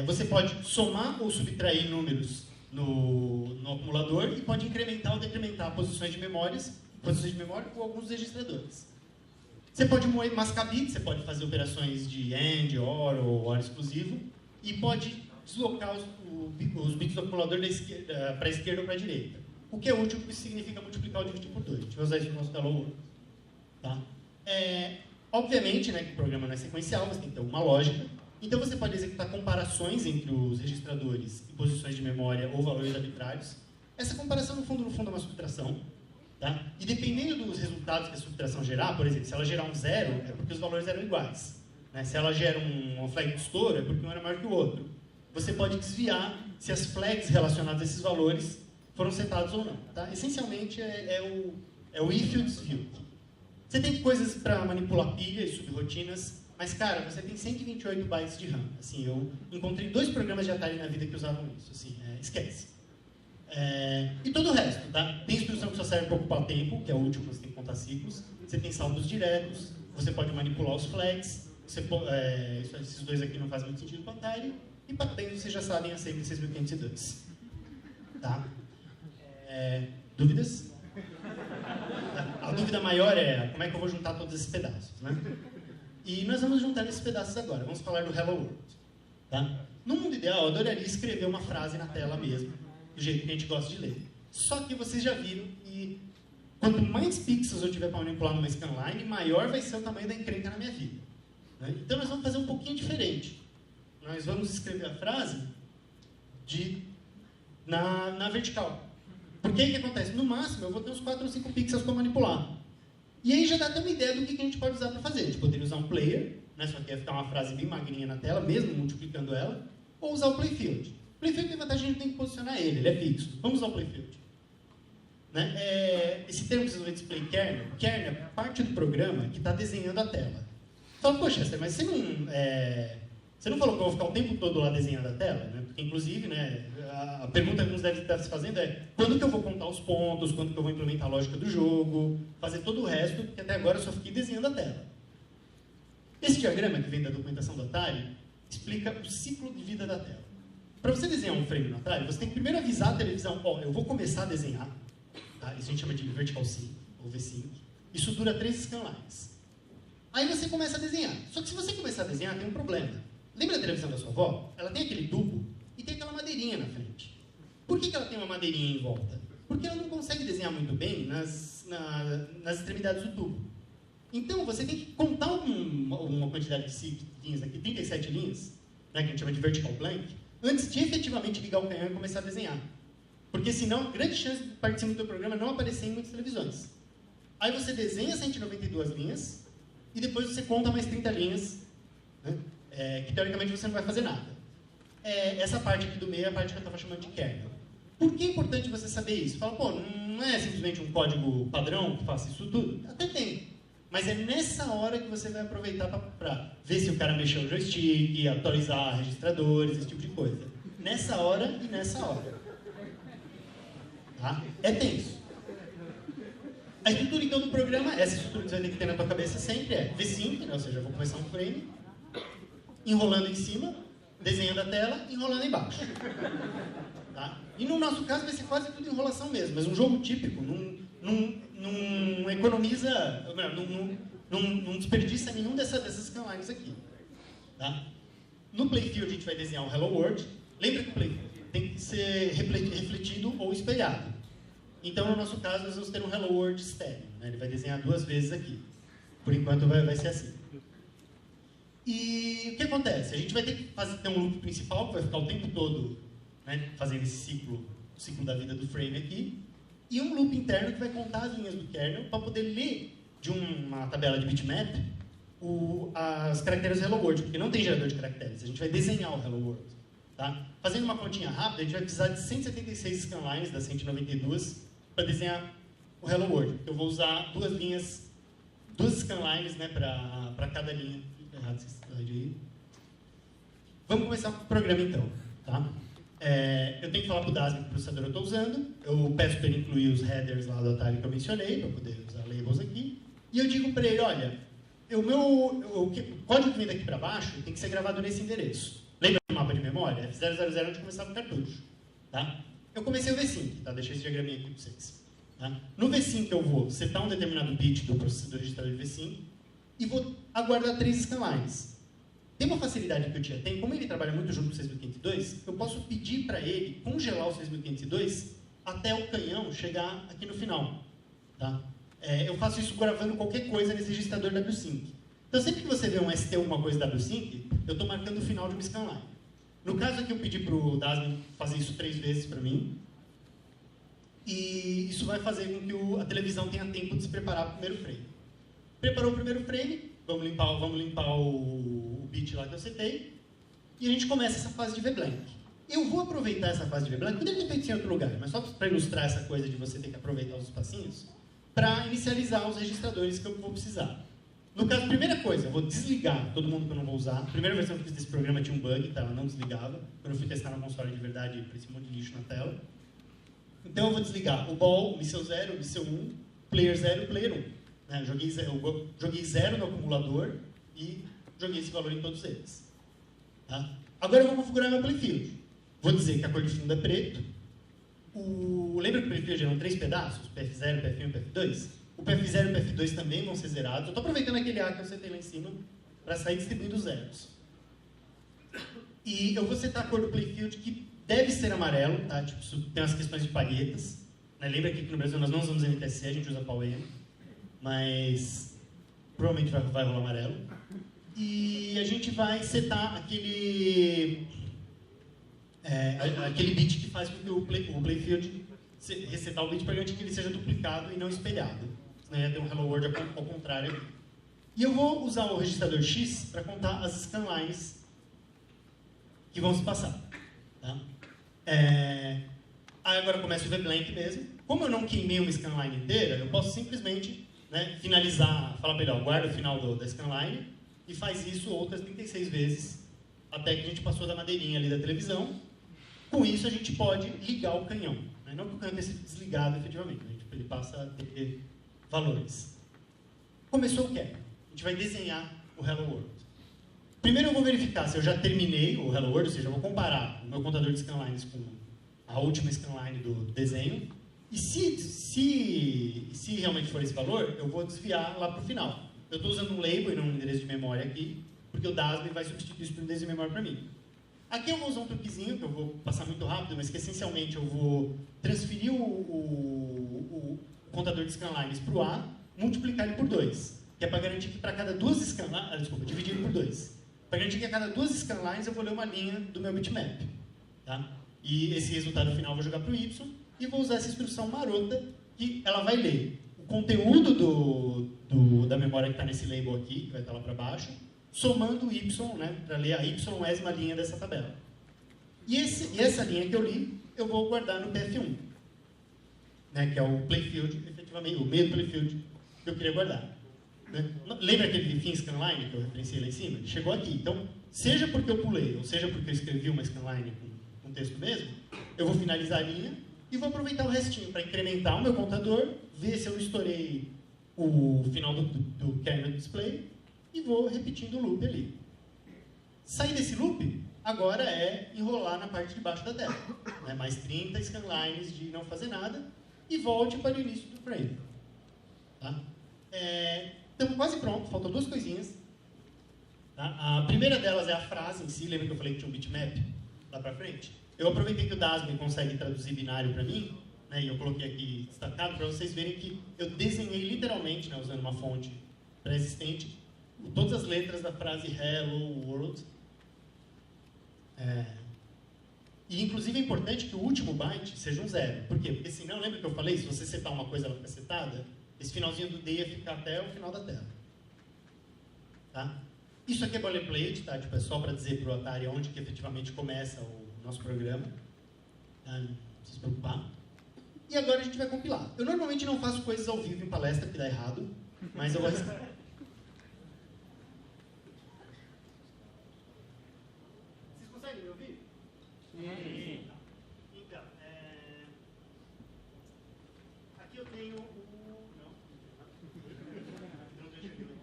Você pode somar ou subtrair números no acumulador e pode incrementar ou decrementar posições de memória ou alguns registradores. Você pode mascar bits, você pode fazer operações de AND, OR ou OR exclusivo e pode deslocar os bits do acumulador para a esquerda ou para a direita. O que é útil, porque isso significa multiplicar ou dividir por 2. A gente vai usar isso no nosso calor. Tá? Obviamente, né, que o programa não é sequencial, mas tem que ter uma lógica. Então você pode executar comparações entre os registradores e posições de memória ou valores arbitrários. Essa comparação, no fundo, é uma subtração. Tá? E dependendo dos resultados que a subtração gerar, por exemplo, se ela gerar um 0, é porque os valores eram iguais. Né? Se ela gera uma flag de estouro, é porque um era maior que o outro. Você pode desviar se as flags relacionadas a esses valores foram setados ou não. Tá? Essencialmente, é o if e o desvio. Você tem coisas para manipular pilha e subrotinas, mas, cara, você tem 128 bytes de RAM. Assim, eu encontrei 2 programas de Atari na vida que usavam isso. Assim, esquece. E todo o resto, tá? Tem instrução que só serve para ocupar tempo, que é útil quando você tem que contar ciclos. Você tem saldos diretos, você pode manipular os flags. Esses 2 aqui não fazem muito sentido para Atari. E para dentro vocês já sabem a SAML 6502. Tá? Dúvidas? A dúvida maior é como é que eu vou juntar todos esses pedaços, né? E nós vamos juntar esses pedaços agora. Vamos falar do Hello World. Tá? No mundo ideal, eu adoraria escrever uma frase na tela mesmo, do jeito que a gente gosta de ler. Só que vocês já viram que quanto mais pixels eu tiver para manipular numa scanline, maior vai ser o tamanho da encrenca na minha vida. Né? Então nós vamos fazer um pouquinho diferente. Nós vamos escrever a frase na vertical. Porque aí o que acontece? No máximo eu vou ter uns 4 ou 5 pixels para manipular. E aí já dá até uma ideia do que a gente pode usar para fazer. A gente poderia usar um player, né? Só que ia ficar uma frase bem magrinha na tela, mesmo multiplicando ela, ou usar o playfield. O playfield tem vantagem, a gente tem que posicionar ele é fixo. Vamos usar o playfield. Né? Esse termo que vocês vão ver de display kernel, kernel é parte do programa que está desenhando a tela. Fala, poxa, Esther, mas você não falou que eu vou ficar o tempo todo lá desenhando a tela? Né? Porque, inclusive, né, a pergunta que nos deve estar se fazendo é quando que eu vou contar os pontos, quando que eu vou implementar a lógica do jogo, fazer todo o resto, porque até agora eu só fiquei desenhando a tela. Esse diagrama que vem da documentação do Atari explica o ciclo de vida da tela. Para você desenhar um frame no Atari, você tem que primeiro avisar a televisão, eu vou começar a desenhar. Tá? Isso a gente chama de vertical sync, ou V-sync. Isso dura 3 scanlines. Aí você começa a desenhar. Só que se você começar a desenhar, tem um problema. Lembra da televisão da sua avó? Ela tem aquele tubo e tem aquela madeirinha na frente. Por que ela tem uma madeirinha em volta? Porque ela não consegue desenhar muito bem nas extremidades do tubo. Então, você tem que contar uma quantidade de linhas aqui, 37 linhas, né, que a gente chama de vertical blank, antes de efetivamente ligar o canhão e começar a desenhar. Porque senão, grande chance de participar do programa não aparecer em muitas televisões. Aí você desenha 192 linhas e depois você conta mais 30 linhas, né, que teoricamente você não vai fazer nada. Essa parte aqui do meio é a parte que eu estava chamando de kernel. Por que é importante você saber isso? Fala, pô, não é simplesmente um código padrão que faça isso tudo? Até tem. Mas é nessa hora que você vai aproveitar para ver se o cara mexeu o joystick, atualizar registradores, esse tipo de coisa. Nessa hora e nessa hora. Tá? É tenso. A estrutura, então, do programa, essa estrutura que você vai ter que ter na tua cabeça sempre é V-sync, né? Ou seja, eu vou começar um frame, enrolando em cima, desenhando a tela, enrolando embaixo. Tá? E no nosso caso vai ser quase tudo enrolação mesmo, mas um jogo típico não economiza, não desperdiça nenhum dessas scanlines aqui. Tá? No playfield a gente vai desenhar o Hello World. Lembra que o playfield tem que ser refletido ou espelhado. Então, no nosso caso, nós vamos ter um Hello World estéreo. Né? Ele vai desenhar 2 vezes aqui. Por enquanto vai ser assim. E o que acontece? A gente vai ter que ter um loop principal, que vai ficar o tempo todo, né, fazendo esse ciclo da vida do frame aqui, e um loop interno que vai contar as linhas do kernel para poder ler de uma tabela de bitmap as caracteres Hello World, porque não tem gerador de caracteres, a gente vai desenhar o Hello World. Tá? Fazendo uma continha rápida, a gente vai precisar de 176 scanlines das 192 para desenhar o Hello World, porque eu vou usar 2 scanlines, né, para cada linha. Errado esse slide aí. Vamos começar com o programa então. Tá? Eu tenho que falar para o Dasm que processador eu estou usando. Eu peço para ele incluir os headers lá do Atari que eu mencionei, para poder usar labels aqui. E eu digo para ele, olha, o código que vem daqui para baixo tem que ser gravado nesse endereço. Lembra do mapa de memória? F000 onde começava o cartucho. Tá? Eu comecei o V-sync, tá? Deixei esse diagraminha aqui para vocês. Tá? No V-sync eu vou setar um determinado bit do processador registrador de V-sync e vou aguardar 3 scanlines. Tem uma facilidade que o TIA tem, como ele trabalha muito junto com o 6502, eu posso pedir para ele congelar o 6502 até o canhão chegar aqui no final. Tá? Eu faço isso gravando qualquer coisa nesse registrador W-Sync. Então sempre que você vê um ST alguma coisa W-Sync, eu estou marcando o final de uma scanline. No caso aqui eu pedi para o Dasm fazer isso 3 vezes para mim. E isso vai fazer com que a televisão tenha tempo de se preparar para o primeiro frame. Preparou o primeiro frame, vamos limpar o bit lá que eu setei, e a gente começa essa fase de VBlank. Eu vou aproveitar essa fase de VBlank, poderia ter feito em outro lugar, mas só para ilustrar essa coisa de você ter que aproveitar os espacinhos, para inicializar os registradores que eu vou precisar. No caso, primeira coisa, eu vou desligar todo mundo que eu não vou usar. A primeira versão que eu fiz desse programa tinha um bug, tá? Ela não desligava. Quando eu fui testar na console de verdade, parecia um monte de lixo na tela. Então eu vou desligar o ball, o míssel 0, o míssel 1, player 0 e player 1. Né? Eu joguei 0 no acumulador e joguei esse valor em todos eles. Tá? Agora eu vou configurar meu playfield. Vou dizer que a cor de fundo é preto. Lembra que o playfield eram 3 pedaços? PF0, PF1 e PF2? O PF0 e o PF2 também vão ser zerados. Eu estou aproveitando aquele A que eu setei lá em cima para sair distribuindo zeros. E eu vou setar a cor do playfield que deve ser amarelo, tá? Tipo, tem umas questões de palhetas. Né? Lembra que aqui no Brasil nós não usamos NTSC, a gente usa PAL-M. Mas provavelmente vai rolar amarelo. E a gente vai setar aquele bit que faz com que o playfield resetar o bit para garantir que ele seja duplicado e não espelhado. Senão ia ter um Hello World ao contrário aqui. E eu vou usar o registrador X para contar as scanlines que vão se passar. Tá? Aí agora começa o VBlank mesmo. Como eu não queimei uma scanline inteira, eu posso simplesmente, né, finalizar, falar para ele, ó, guarda o final da scanline e faz isso outras 36 vezes até que a gente passou da madeirinha ali da televisão. Com isso a gente pode ligar o canhão. Né? Não que o canhão tenha sido desligado efetivamente, né? Ele passa a ter valores. Começou o cap. A gente vai desenhar o Hello World. Primeiro eu vou verificar se eu já terminei o Hello World, ou seja, eu vou comparar o meu contador de scanlines com a última scanline do desenho. E se realmente for esse valor, eu vou desviar lá para o final. Eu estou usando um label e não um endereço de memória aqui, porque o DASB vai substituir isso por um endereço de memória para mim. Aqui eu vou usar um truquezinho, que eu vou passar muito rápido, mas que essencialmente eu vou transferir o contador de scanlines para o A, multiplicar ele por 2, que é para garantir que para cada duas scanlines, dividir ele por 2. Para garantir que a cada duas scanlines eu vou ler uma linha do meu bitmap. Tá? E esse resultado final eu vou jogar para o Y e vou usar essa instrução marota que ela vai ler o conteúdo da memória que está nesse label aqui, que vai estar lá para baixo, somando o Y, né, para ler a Y-ésima linha dessa tabela. E essa linha que eu li, eu vou guardar no PF1, né, que é o playfield, efetivamente, o meio do playfield que eu queria guardar. Né? Lembra aquele fim scanline que eu referenciei lá em cima? Ele chegou aqui. Então, seja porque eu pulei, ou seja porque eu escrevi uma scanline com texto mesmo, eu vou finalizar a linha e vou aproveitar o restinho para incrementar o meu contador, ver se eu estourei o final do kernel display e vou repetindo o loop ali. Sair desse loop, agora é enrolar na parte de baixo da tela. Né? Mais 30 scanlines de não fazer nada e volte para o início do frame. Tá? Estamos quase pronto, faltam duas coisinhas. Tá? A primeira delas é a frase em si, lembra que eu falei que tinha um bitmap lá para frente? Eu aproveitei que o DASM consegue traduzir binário para mim, né, e eu coloquei aqui destacado para vocês verem que eu desenhei literalmente, né, usando uma fonte pré-existente, todas as letras da frase Hello World. E inclusive é importante que o último byte seja um 0. Por quê? Porque senão, lembra que eu falei, se você setar uma coisa, ela fica setada, esse finalzinho do D ia ficar até o final da tela. Tá? Isso aqui é boilerplate, tá? Tipo, é só para dizer para o Atari onde que efetivamente começa o nosso programa. Tá? Não precisa se preocupar. E agora a gente vai compilar. Eu normalmente não faço coisas ao vivo em palestra, porque dá errado, mas eu vou arriscar. Vocês conseguem me ouvir? Sim. Então, aqui eu tenho Não estou enxergando.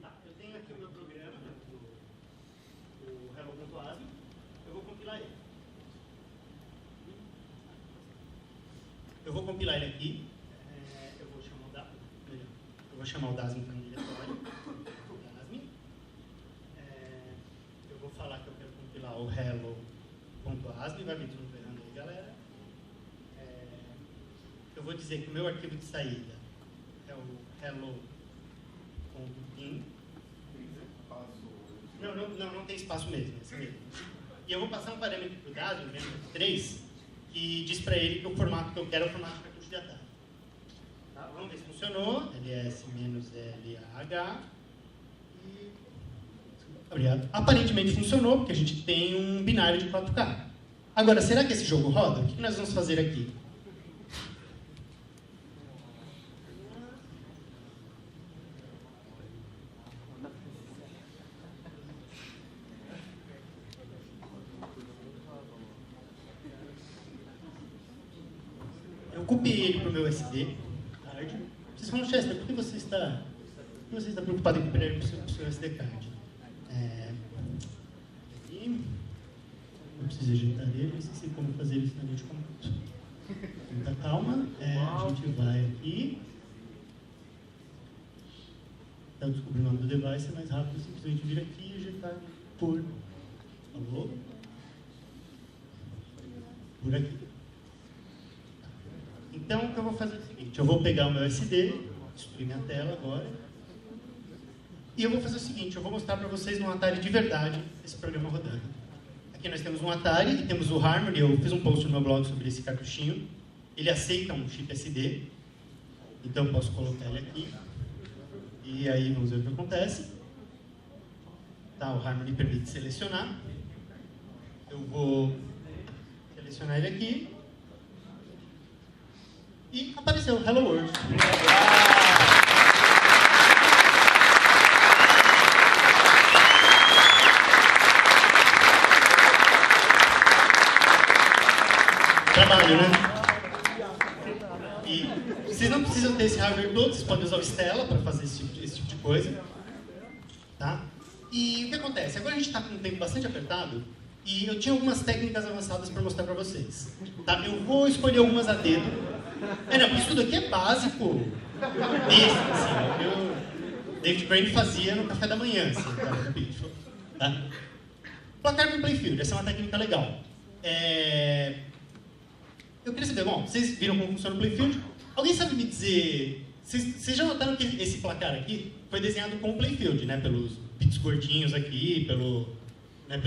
Tá, eu tenho aqui o meu programa, o hello.asm. Eu vou compilar ele. Eu vou compilar ele aqui. Eu vou chamar o DASM para um diretório. Eu vou falar que eu quero compilar o hello.asm. Vai vir tudo ferrando aí, galera. Eu vou dizer que o meu arquivo de saída é o hello.bin. Não tem espaço mesmo, esse mesmo. E eu vou passar um parâmetro para o DASM, 3, e diz para ele que o formato que eu quero é o formato de cartucho de Atari. Tá, vamos ver se funcionou. ls-lah. Obrigado. Aparentemente funcionou, porque a gente tem um binário de 4K. Agora, será que esse jogo roda? O que nós vamos fazer aqui? Eu copiei ele para o meu SD. Vocês falam, Chester, por que você está preocupado em copiar ele para o seu SD card? Eu preciso ajeitar ele, não sei como fazer isso na linha de comando. Muita calma, a gente vai aqui. Para descobrir o nome do device é mais rápido, simplesmente vir aqui e ajeitar por aqui. Então, o que eu vou fazer é o seguinte, eu vou pegar o meu SD, destruir minha tela agora, e eu vou fazer o seguinte, eu vou mostrar para vocês no Atari de verdade esse programa rodando. Aqui nós temos um Atari e temos o Harmony, eu fiz um post no meu blog sobre esse cartuchinho, ele aceita um chip SD, então eu posso colocar ele aqui, e aí vamos ver o que acontece. Tá, o Harmony permite selecionar, eu vou selecionar ele aqui, e apareceu Hello World. Trabalho, né? E vocês não precisam ter esse hardware todo, vocês podem usar o Stella para fazer esse tipo de coisa. Tá? E o que acontece? Agora a gente está com um tempo bastante apertado e eu tinha algumas técnicas avançadas para mostrar para vocês. Tá? Eu vou escolher algumas a dedo. Não, isso daqui é básico. Besta, assim, o David Brain fazia no café da manhã. Assim, tá? Placar com playfield, essa é uma técnica legal. Eu queria saber, bom, vocês viram como funciona o playfield? Alguém sabe me dizer... Vocês já notaram que esse placar aqui foi desenhado com o playfield, né? Pelos bits gordinhos aqui, pela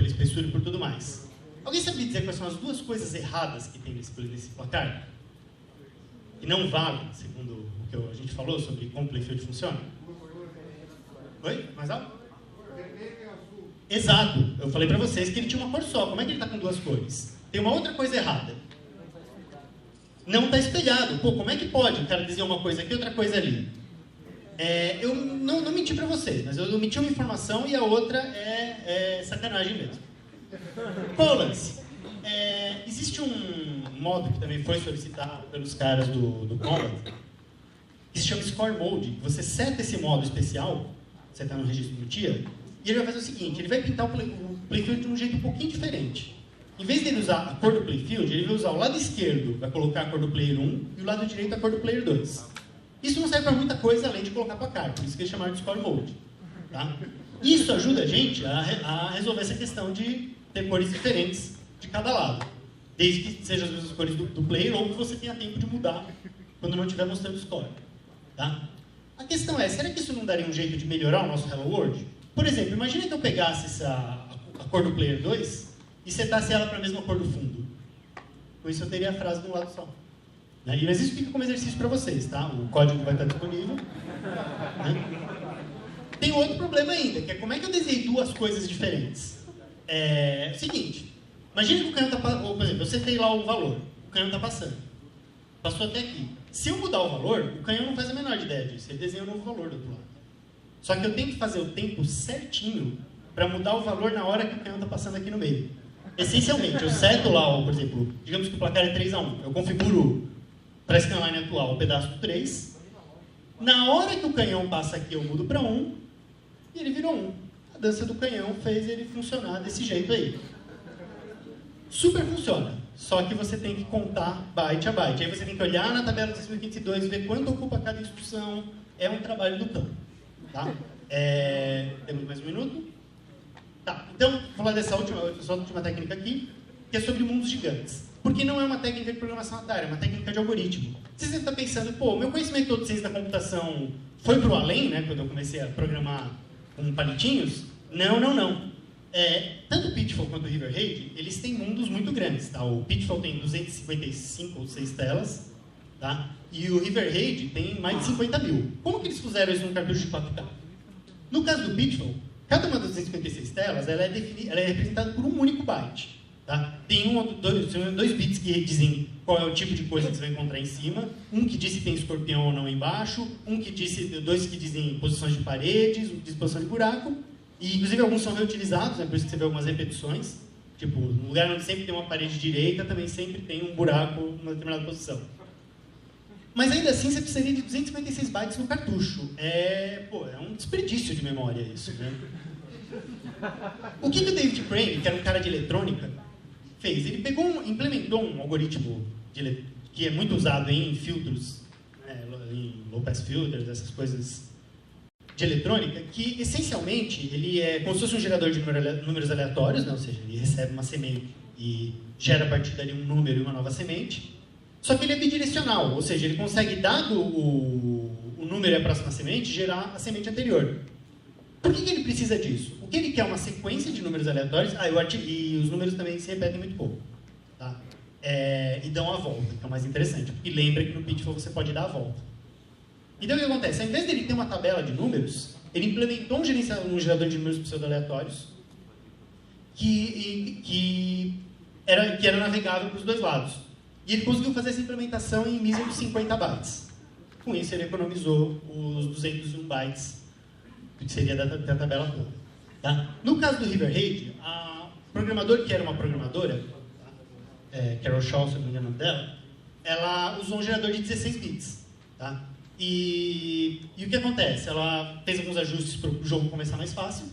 espessura e por tudo mais. Alguém sabe me dizer quais são as duas coisas erradas que tem nesse placar? Que não valem, segundo o que a gente falou sobre como o playfield funciona? Oi? Mais alto? Exato. Eu falei pra vocês que ele tinha uma cor só. Como é que ele tá com duas cores? Tem uma outra coisa errada. Não está espelhado. Pô, como é que pode? O cara dizer uma coisa aqui e outra coisa ali. Eu não menti para vocês, mas eu menti uma informação e a outra é sacanagem mesmo. Qual o lance? Existe um modo que também foi solicitado pelos caras do Combat, que se chama Score Mode. Você seta esse modo especial, você está no registro do TIA, e ele vai fazer o seguinte, ele vai pintar o playfield de um jeito um pouquinho diferente. Em vez de ele usar a cor do playfield, ele vai usar o lado esquerdo, vai colocar a cor do player 1 e o lado direito a cor do player 2. Isso não serve para muita coisa além de colocar placar, por isso que eles chamaram de Score Mode. Tá? Isso ajuda a gente a resolver essa questão de ter cores diferentes de cada lado. Desde que sejam as mesmas cores do player ou que você tenha tempo de mudar quando não estiver mostrando o score. Tá? A questão é, será que isso não daria um jeito de melhorar o nosso Hello World? Por exemplo, imagina que eu pegasse a cor do player 2 e setasse ela para a mesma cor do fundo. Com isso eu teria a frase de um lado só. Mas isso fica como exercício para vocês, tá? O código vai estar disponível. Né? Tem outro problema ainda, que é como é que eu desenhei duas coisas diferentes. É o seguinte, imagina que o canhão está passando, por exemplo, eu setei lá o valor, o canhão está passando. Passou até aqui. Se eu mudar o valor, o canhão não faz a menor ideia disso, ele desenha um novo valor do outro lado. Só que eu tenho que fazer o tempo certinho para mudar o valor na hora que o canhão está passando aqui no meio. Essencialmente, eu seto lá, por exemplo, digamos que o placar é 3-1. Eu configuro para a scanline atual o pedaço do 3. Na hora que o canhão passa aqui, eu mudo para 1 e ele virou 1. A dança do canhão fez ele funcionar desse jeito aí. Super funciona, só que você tem que contar byte a byte. Aí você tem que olhar na tabela de 6.502 e ver quanto ocupa cada instrução. É um trabalho do cão. Tá? Temos mais um minuto? Tá, então, vou falar dessa última técnica aqui, que é sobre mundos gigantes. Porque não é uma técnica de programação Atari, é uma técnica de algoritmo. Vocês devem estar pensando, pô, meu conhecimento todo de ciência da computação foi para o além, né, quando eu comecei a programar com palitinhos? Não. Tanto o Pitfall quanto o River Raid, eles têm mundos muito grandes. Tá? O Pitfall tem 255 ou 6 telas, tá? E o River Raid tem mais de 50 mil. Como que eles fizeram isso num cartucho de 4K? No caso do Pitfall, cada uma das 256 telas ela é representada por um único byte. Tá? Tem dois bits que dizem qual é o tipo de coisa que você vai encontrar em cima, um que diz se tem escorpião ou não embaixo, dois que dizem posições de paredes, um que diz posição de buraco, e inclusive alguns são reutilizados, né? Por isso que você vê algumas repetições. Tipo, no lugar onde sempre tem uma parede direita, também sempre tem um buraco numa determinada posição. Mas ainda assim você precisaria de 256 bytes no cartucho. É um desperdício de memória isso, né? O que o David Crane, que era um cara de eletrônica, fez? Ele implementou um algoritmo que é muito usado em filtros, né, em low pass filters, essas coisas de eletrônica, que essencialmente ele é como se fosse um gerador de números aleatórios, né, ou seja, ele recebe uma semente e gera a partir dali um número e uma nova semente. Só que ele é bidirecional, ou seja, ele consegue, dado o número e a próxima semente, gerar a semente anterior. Por que ele precisa disso? O que ele quer é uma sequência de números aleatórios, e os números também se repetem muito pouco. Tá? E dão a volta, que é o mais interessante, porque lembra que no Pitfall você pode dar a volta. Então o que acontece? Ao invés dele ter uma tabela de números, ele implementou um gerador de números pseudo-aleatórios que era navegável para os dois lados. E ele conseguiu fazer essa implementação em míseros 50 bytes. Com isso ele economizou os 201 bytes que seria da tabela toda. Tá? No caso do River Raid, a programador, que era uma programadora, Carol Shaw, se não me engano o nome dela, ela usou um gerador de 16 bits. Tá? E o que acontece? Ela fez alguns ajustes para o jogo começar mais fácil,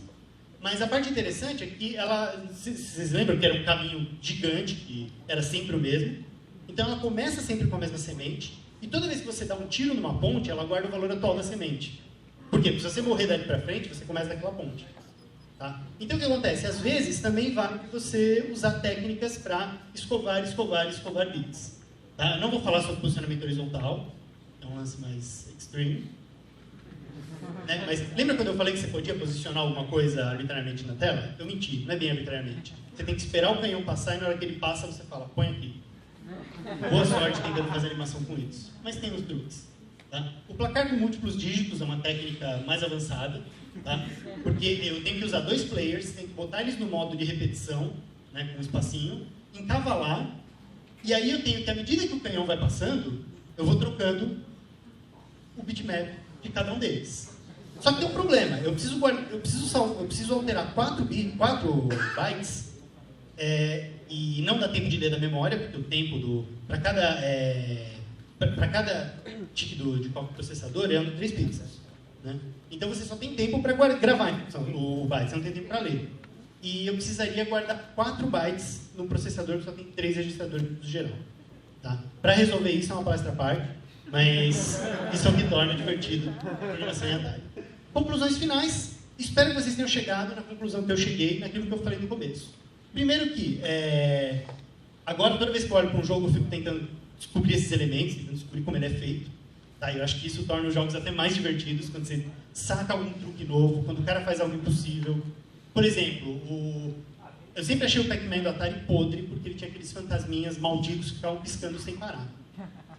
mas a parte interessante é que vocês lembram que era um caminho gigante, que era sempre o mesmo, então ela começa sempre com a mesma semente, e toda vez que você dá um tiro numa ponte, ela guarda o valor atual da semente. Por quê? Porque se você morrer dali para frente, você começa daquela ponte. Tá? Então o que acontece? Às vezes também vale você usar técnicas para escovar bits. Tá? Eu não vou falar sobre posicionamento horizontal, é um lance mais extreme. Né? Mas lembra quando eu falei que você podia posicionar alguma coisa arbitrariamente na tela? Eu menti, não é bem arbitrariamente. Você tem que esperar o canhão passar e na hora que ele passa você fala, põe aqui. Boa sorte tentando fazer animação com isso. Mas tem os truques. Tá? O placar com múltiplos dígitos é uma técnica mais avançada, tá? Porque eu tenho que usar 2 players, tenho que botar eles no modo de repetição, né, com um espacinho, encavalar, e aí eu tenho que, à medida que o canhão vai passando, eu vou trocando o bitmap de cada um deles. Só que tem um problema, eu preciso alterar 4 bytes, e não dá tempo de ler da memória, porque o tempo para cada tique de qualquer processador é 3 pixels. Né? Então você só tem tempo para gravar o byte, você não tem tempo para ler. E eu precisaria guardar 4 bytes no processador que só tem 3 registradores no geral. Tá? Para resolver isso é uma palestra à parte, mas isso é o que torna divertido a programação em Atari. Conclusões finais. Espero que vocês tenham chegado na conclusão que eu cheguei, naquilo que eu falei no começo. Primeiro que, agora toda vez que eu olho para um jogo eu fico tentando descobrir esses elementos, tentando descobrir como ele é feito. Tá? Eu acho que isso torna os jogos até mais divertidos, quando você saca algum truque novo, quando o cara faz algo impossível. Por exemplo, eu sempre achei o Pac-Man do Atari podre, porque ele tinha aqueles fantasminhas malditos que ficavam piscando sem parar.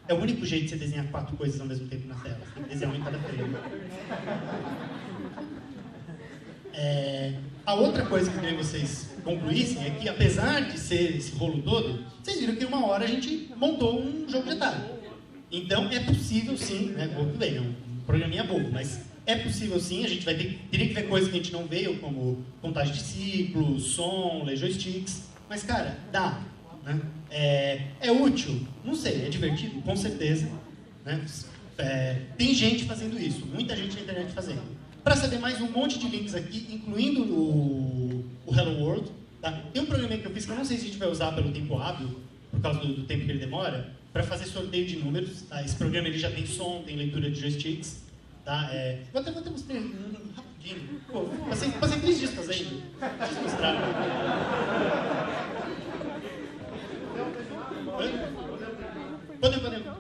É o único jeito de você desenhar 4 coisas ao mesmo tempo na tela. Você tem que desenhar uma em cada frame. A outra coisa que eu queria que vocês concluíssem é que, apesar de ser esse rolo todo, vocês viram que uma hora a gente montou um jogo de Atari. Então é possível sim, né? Tudo bem, um programinha bobo, mas é possível sim, a gente teria que ver coisas que a gente não veio, como contagem de ciclos, som, ler joysticks, mas cara, dá. Né? É útil? Não sei, é divertido? Com certeza. Né? Tem gente fazendo isso, muita gente na internet fazendo. Para saber mais, um monte de links aqui, incluindo o Hello World. Tá? Tem um programa que eu fiz que eu não sei se a gente vai usar pelo tempo hábil, por causa do tempo que ele demora, para fazer sorteio de números. Tá? Esse programa ele já tem som, tem leitura de joysticks. Tá? Vou até mostrar rapidinho. Pô, passei 3 dias fazendo. Deixa eu mostrar. Podemos. Então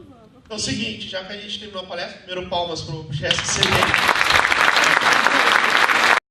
é o seguinte, já que a gente terminou a palestra, primeiro palmas para o GSC.